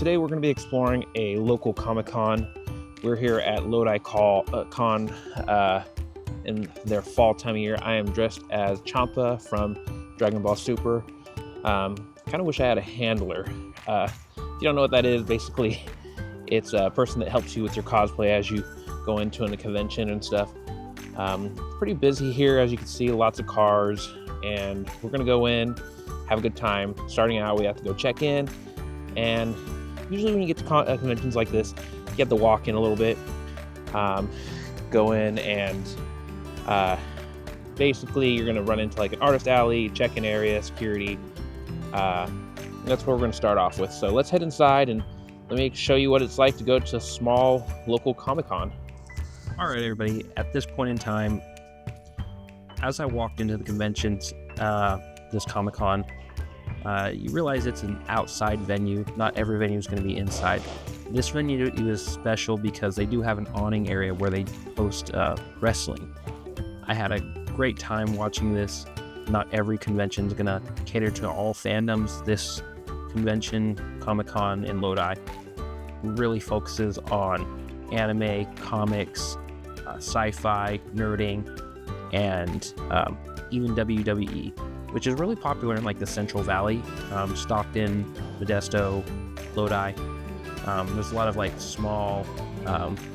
today we're going to be exploring a local Comic Con. We're here at Lodi Con in their fall time of year. I am dressed as Champa from Dragon Ball Super. Kind of wish I had a handler. If you don't know what that is, basically it's a person that helps you with your cosplay as you go into a convention and stuff. Pretty busy here, as you can see, lots of cars, and we're going to go in, have a good time. Starting out, we have to go check in, and usually when you get to conventions like this, you have to walk in a little bit, go in, and basically you're going to run into like an artist alley, check-in area, security. That's where we're going to start off with. So let's head inside and let me show you what it's like to go to a small local Comic-Con. All right, everybody, at this point in time, as I walked into the conventions, this Comic-Con, you realize it's an outside venue. Not every venue is going to be inside. This venue is special because they do have an awning area where they host wrestling. I had a great time watching this. Not every convention is going to cater to all fandoms. This convention, Comic-Con in Lodi, really focuses on anime, comics, sci-fi, nerding, and even WWE, which is really popular in like the Central Valley, Stockton, Modesto, Lodi. There's a lot of like small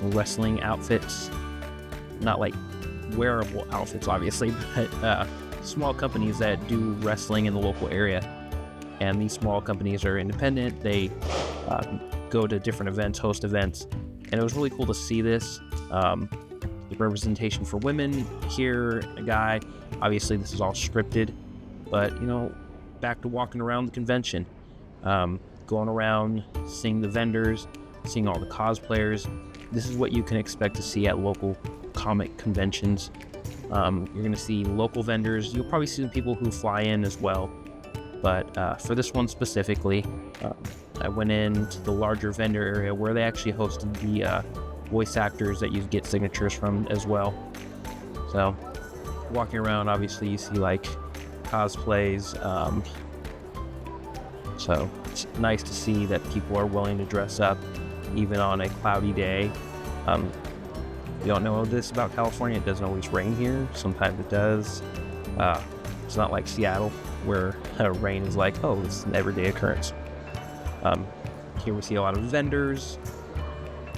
wrestling outfits, not like wearable outfits obviously, but small companies that do wrestling in the local area. And these small companies are independent. They go to different events, host events, and it was really cool to see this. The representation for women here, a guy. Obviously, this is all scripted, but back to walking around the convention, going around, seeing the vendors, seeing all the cosplayers. This is what you can expect to see at local comic conventions. You're going to see local vendors. You'll probably see some people who fly in as well. But for this one specifically, I went into the larger vendor area where they actually hosted the voice actors that you get signatures from as well. So walking around, obviously you see like cosplays. So it's nice to see that people are willing to dress up even on a cloudy day. You don't know this about California, it doesn't always rain here. Sometimes it does. It's not like Seattle where rain is like, oh, it's an everyday occurrence. Here we see a lot of vendors.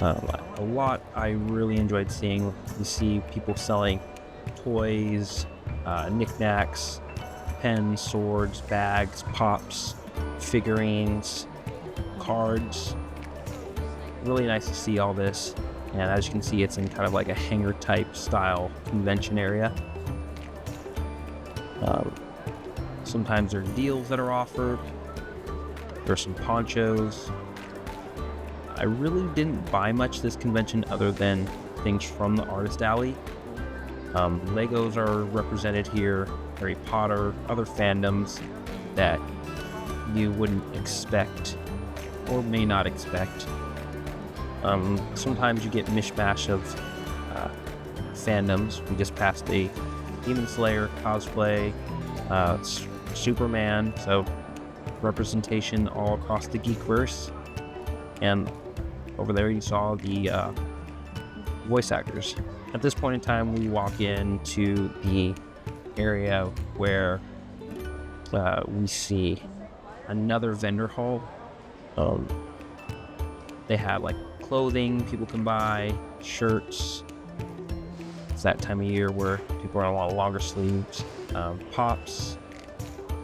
A lot I really enjoyed seeing. You see people selling toys, knickknacks, pens, swords, bags, pops, figurines, cards. Really nice to see all this. And as you can see, it's in kind of like a hangar type style convention area. Sometimes there are deals that are offered. There's some ponchos. I really didn't buy much this convention other than things from the artist alley. Legos are represented here, Harry Potter, other fandoms that you wouldn't expect or may not expect. Sometimes you get mishmash of fandoms. We just passed a Demon Slayer cosplay, Superman, so representation all across the geekverse. And over there you saw the voice actors. At this point in time, we walk into the area where we see another vendor hall. They have like clothing people can buy, shirts. It's that time of year where people are on a lot of longer sleeves. Pops,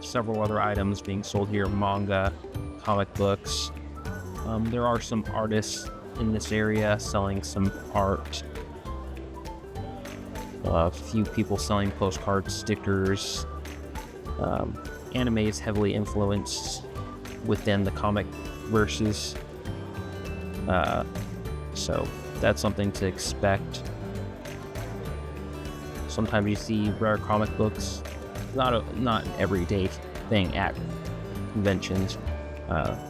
several other items being sold here, manga, comic books. There are some artists in this area selling some art. A few people selling postcards, stickers. Anime is heavily influenced within the comic verses. So that's something to expect. Sometimes you see rare comic books. Not an everyday thing at conventions.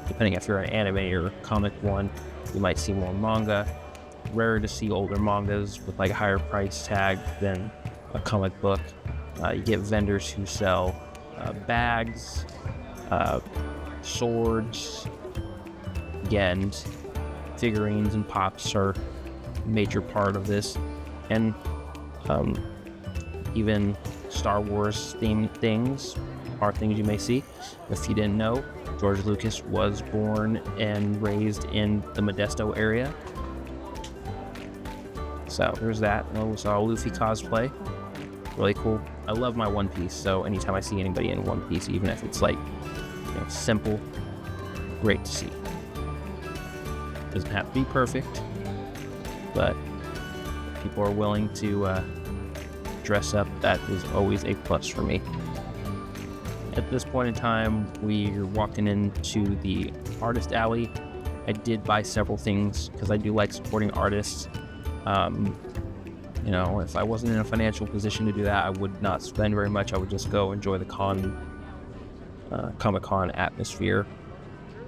Depending if you're an anime or comic one, you might see more manga. Rare to see older mangas with like a higher price tag than a comic book. You get vendors who sell bags, swords, Again, figurines and pops are a major part of this, and even Star Wars themed things are things you may see. If you didn't know, George Lucas was born and raised in the Modesto area. So there's that. We saw a Luffy cosplay. Really cool. I love my One Piece, so anytime I see anybody in One Piece, even if it's like, simple, great to see. Doesn't have to be perfect, but if people are willing to dress up, that is always a plus for me. At this point in time, we're walking into the artist alley. I did buy several things because I do like supporting artists. If I wasn't in a financial position to do that, I would not spend very much. I would just go enjoy the Comic Con atmosphere.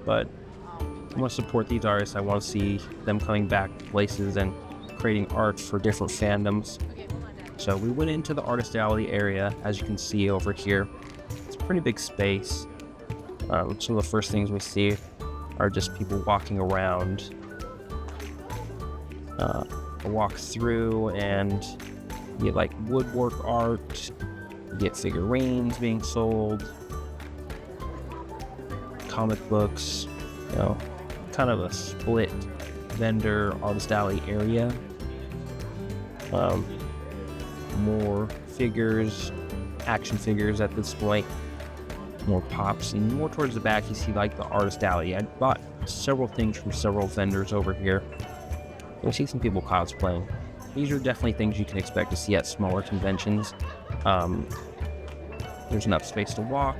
But I want to support these artists. I want to see them coming back to places and creating art for different fandoms. So we went into the artist alley area, as you can see over here. It's a pretty big space. Some of the first things we see are just people walking around. I walk through and you get like woodwork art, you get figurines being sold, comic books, kind of a split vendor artist alley area. More figures, action figures at this point, more pops, and more towards the back you see like the artist alley. I bought several things from several vendors over here. You'll see some people cosplaying. These are definitely things you can expect to see at smaller conventions. There's enough space to walk,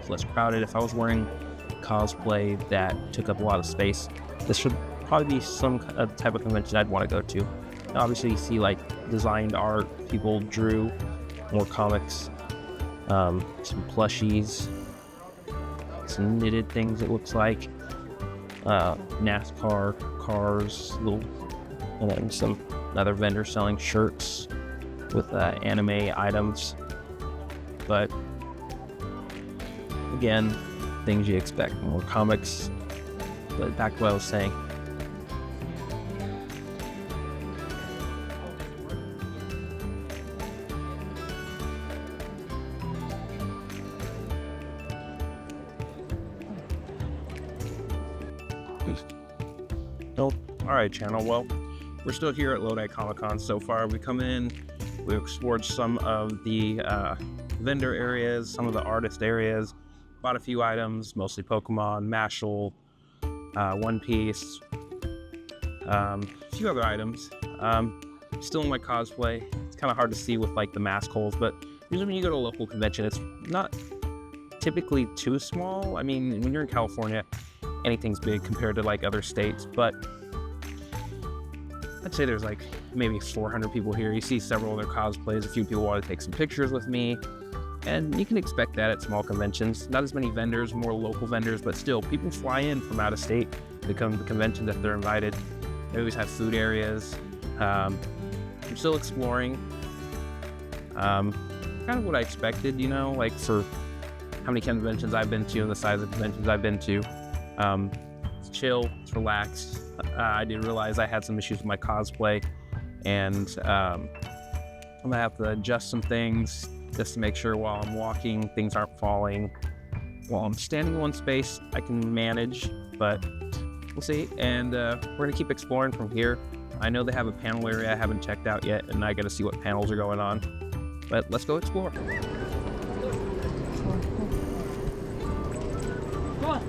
it's less crowded. If I was wearing cosplay that took up a lot of space, this should probably be some type of convention I'd want to go to. Now, obviously, you see like designed art, people drew, more comics, some plushies, some knitted things it looks like, NASCAR cars, and then another vendor selling shirts with anime items. But again, things you expect, more comics. But back to what I was saying. Alright, channel. Well, we're still here at Lodi Comic Con so far. We come in, we explored some of the vendor areas, some of the artist areas, bought a few items, mostly Pokemon, Mashal, One Piece, a few other items. Still in my cosplay. It's kind of hard to see with like the mask holes, but usually when you go to a local convention, it's not typically too small. I mean, when you're in California, anything's big compared to like other states, but I'd say there's like maybe 400 people here. You see several other cosplays, a few people want to take some pictures with me, and you can expect that at small conventions. Not as many vendors, more local vendors, but still people fly in from out of state to come to the conventions if they're invited. They always have food areas. I'm still exploring. Kind of what I expected, like for how many conventions I've been to and the size of conventions I've been to. It's chill, it's relaxed. I did realize I had some issues with my cosplay, and I'm gonna have to adjust some things just to make sure while I'm walking, things aren't falling. While I'm standing in one space, I can manage, but we'll see. And we're gonna keep exploring from here. I know they have a panel area I haven't checked out yet, and I gotta see what panels are going on. But let's go explore. Come on.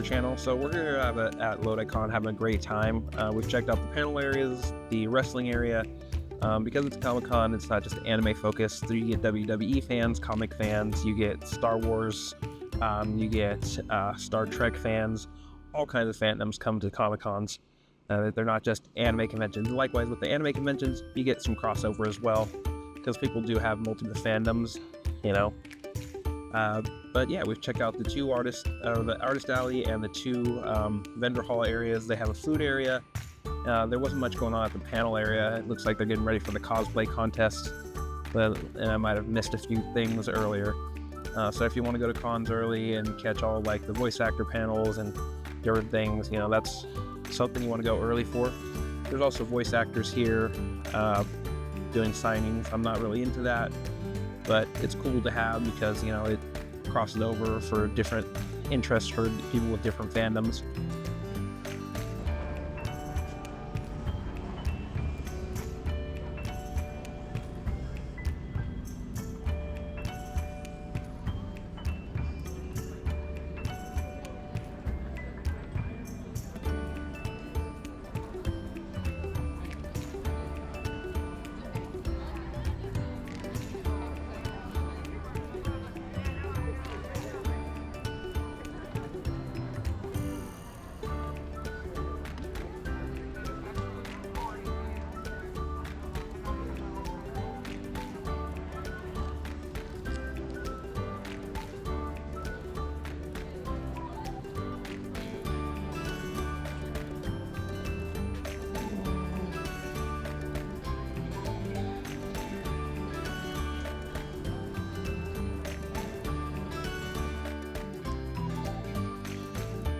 Channel. So we're here at Lodi Con having a great time. We've checked out the panel areas, the wrestling area. Because it's Comic Con, it's not just anime focused. So you get WWE fans, comic fans, you get Star Wars, you get Star Trek fans, all kinds of fandoms come to Comic Cons. They're not just anime conventions. Likewise, with the anime conventions, you get some crossover as well, because people do have multiple fandoms, you know. But yeah, we've checked out the two the artist alley and the two vendor hall areas. They have a food area. There wasn't much going on at the panel area. It looks like they're getting ready for the cosplay contest, and I might have missed a few things earlier. So if you want to go to cons early and catch all like the voice actor panels and different things, you know, that's something you want to go early for. There's also voice actors here doing signings. I'm not really into that, but it's cool to have because, you know, it crosses over for different interests for people with different fandoms.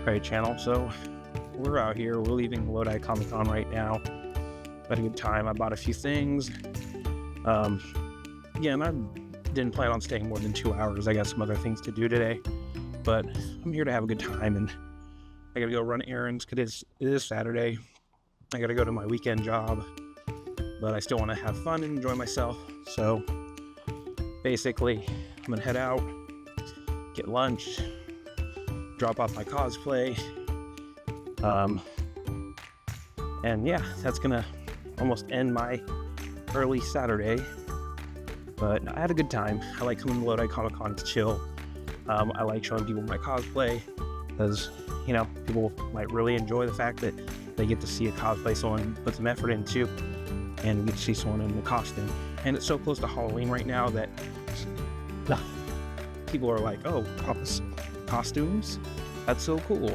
Alright, channel, so we're out here. We're leaving Lodi Comic Con right now. Had a good time. I bought a few things. Yeah, and I didn't plan on staying more than 2 hours. I got some other things to do today, but I'm here to have a good time, and I gotta go run errands because it is Saturday. I gotta go to my weekend job, but I still want to have fun and enjoy myself. So basically, I'm gonna head out, get lunch, drop off my cosplay, and yeah, that's gonna almost end my early Saturday. But I had a good time. I like coming to Lodi Comic Con to chill. I like showing people my cosplay because, you know, people might really enjoy the fact that they get to see a cosplay someone put some effort into, and get to see someone in the costume. And it's so close to Halloween right now that people are like, oh, costumes? That's so cool.